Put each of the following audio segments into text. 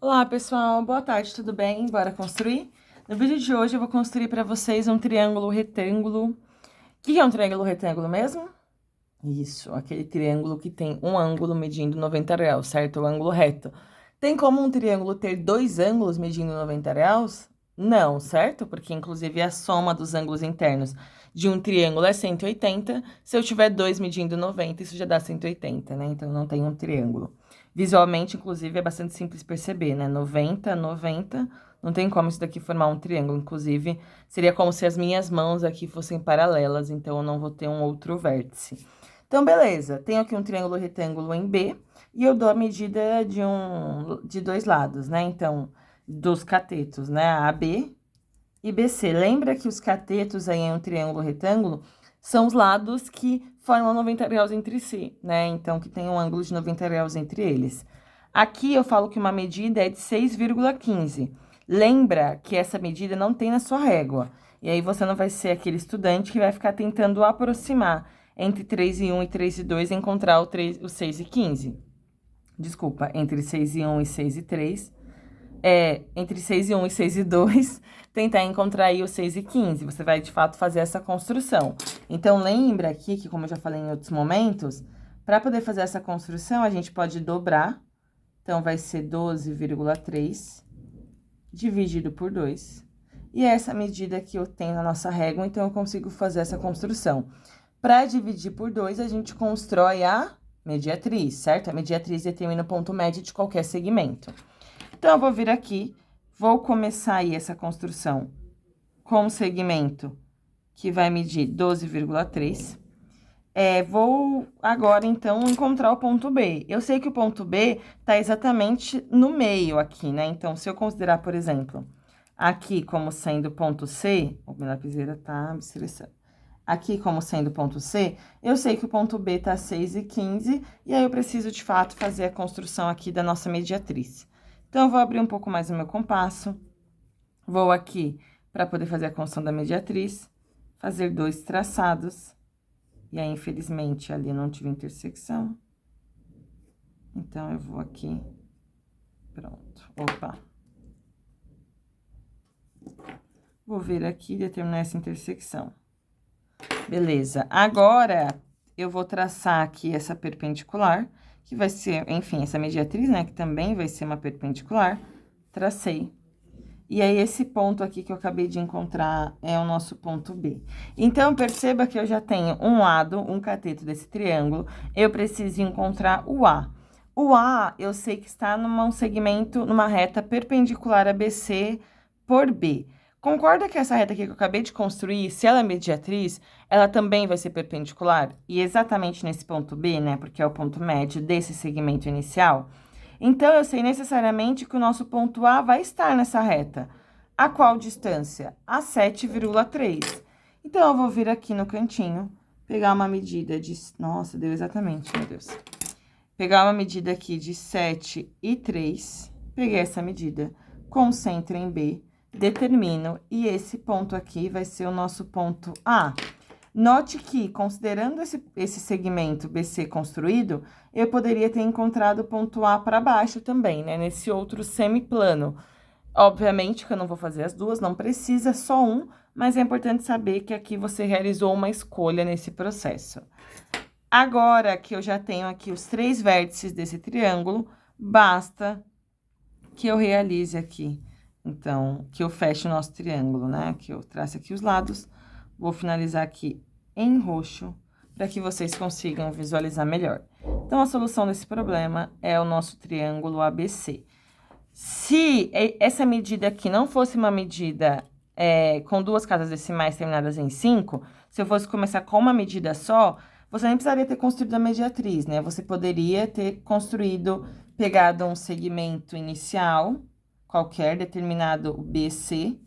Olá, pessoal. Boa tarde, tudo bem? Bora construir? No vídeo de hoje eu vou construir para vocês um triângulo retângulo. O que é um triângulo retângulo mesmo? Isso, aquele triângulo que tem um ângulo medindo 90 graus, certo? O ângulo reto. Tem como um triângulo ter dois ângulos medindo 90 graus? Não, certo? Porque, inclusive, a soma dos ângulos internos de um triângulo é 180. Se eu tiver dois medindo 90, isso já dá 180, né? Então, não tem um triângulo. Visualmente, inclusive, é bastante simples perceber, né? 90, 90, não tem como isso daqui formar um triângulo. Inclusive, seria como se as minhas mãos aqui fossem paralelas, então eu não vou ter um outro vértice. Então, beleza. Tenho aqui um triângulo retângulo em B e eu dou a medida de dois lados, né? Então, dos catetos, né? AB e BC. Lembra que os catetos aí em um triângulo retângulo são os lados que formam 90 graus entre si, né? Então, que tem um ângulo de 90 graus entre eles. Aqui eu falo que uma medida é de 6,15. Lembra que essa medida não tem na sua régua. E aí você não vai ser aquele estudante que vai ficar tentando aproximar entre 3,1 e 3,2 e encontrar o 6,15. Desculpa, entre 6,1 e 6,3. Entre 6,1 e 6,2, tentar encontrar aí o 6,15. Você vai, de fato, fazer essa construção. Então, lembra aqui que, como eu já falei em outros momentos, para poder fazer essa construção, a gente pode dobrar. Então, vai ser 12,3 dividido por 2. E é essa medida que eu tenho na nossa régua, então eu consigo fazer essa construção. Para dividir por 2, a gente constrói a mediatriz, certo? A mediatriz determina o ponto médio de qualquer segmento. Então, eu vou vir aqui, vou começar aí essa construção com um segmento que vai medir 12,3. Vou agora, então, encontrar o ponto B. Eu sei que o ponto B tá exatamente no meio aqui, né? Então, se eu considerar, por exemplo, aqui como sendo ponto C, minha lapiseira tá me estressando. Aqui como sendo ponto C, eu sei que o ponto B tá 6,15, e aí eu preciso, de fato, fazer a construção aqui da nossa mediatriz. Então, eu vou abrir um pouco mais o meu compasso, vou aqui para poder fazer a construção da mediatriz, fazer 2 traçados, e aí, infelizmente, ali não tive intersecção. Então, eu vou aqui, pronto, opa. Vou vir aqui e determinar essa intersecção. Beleza, agora, eu vou traçar aqui essa perpendicular, que vai ser, enfim, essa mediatriz, né, que também vai ser uma perpendicular, tracei. E aí, esse ponto aqui que eu acabei de encontrar é o nosso ponto B. Então, perceba que eu já tenho um lado, um cateto desse triângulo, eu preciso encontrar o A. O A, eu sei que está num segmento, numa reta perpendicular a BC por B. Concorda que essa reta aqui que eu acabei de construir, se ela é mediatriz, ela também vai ser perpendicular? E exatamente nesse ponto B, né, porque é o ponto médio desse segmento inicial. Então, eu sei necessariamente que o nosso ponto A vai estar nessa reta. A qual distância? A 7,3. Então, eu vou vir aqui no cantinho, pegar uma medida de... Nossa, deu exatamente, meu Deus. Pegar uma medida aqui de 7,3. Peguei essa medida, concentro em B, determino, e esse ponto aqui vai ser o nosso ponto A. Note que, considerando esse segmento BC construído, eu poderia ter encontrado o ponto A para baixo também, né? Nesse outro semiplano. Obviamente que eu não vou fazer as duas, não precisa, só um, mas é importante saber que aqui você realizou uma escolha nesse processo. Agora que eu já tenho aqui os 3 vértices desse triângulo, basta que eu realize aqui, então, que eu feche o nosso triângulo, né? Que eu trace aqui os lados. Vou finalizar aqui em roxo, para que vocês consigam visualizar melhor. Então, a solução desse problema é o nosso triângulo ABC. Se essa medida aqui não fosse uma medida com 2 casas decimais terminadas em 5, se eu fosse começar com uma medida só, você nem precisaria ter construído a mediatriz, né? Você poderia ter construído, pegado um segmento inicial, qualquer, determinado BC,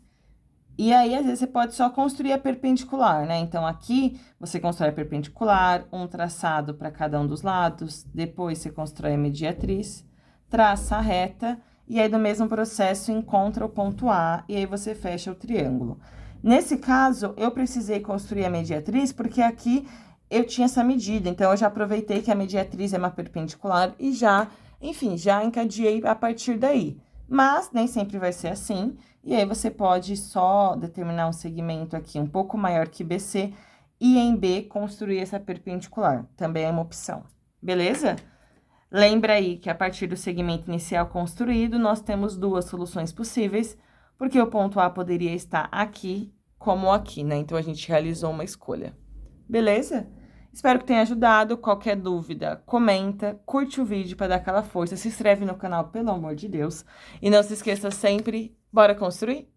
e aí, às vezes, você pode só construir a perpendicular, né? Então, aqui, você constrói a perpendicular, um traçado para cada um dos lados, depois você constrói a mediatriz, traça a reta, e aí, no mesmo processo, encontra o ponto A, e aí você fecha o triângulo. Nesse caso, eu precisei construir a mediatriz, porque aqui eu tinha essa medida, então, eu já aproveitei que a mediatriz é uma perpendicular e já, enfim, já encadeei a partir daí. Mas nem sempre vai ser assim, e aí você pode só determinar um segmento aqui um pouco maior que BC e em B construir essa perpendicular, também é uma opção, beleza? Lembra aí que a partir do segmento inicial construído, nós temos duas soluções possíveis, porque o ponto A poderia estar aqui como aqui, né? Então, a gente realizou uma escolha. Beleza? Espero que tenha ajudado. Qualquer dúvida, comenta, curte o vídeo para dar aquela força, se inscreve no canal, pelo amor de Deus. E não se esqueça sempre, bora construir?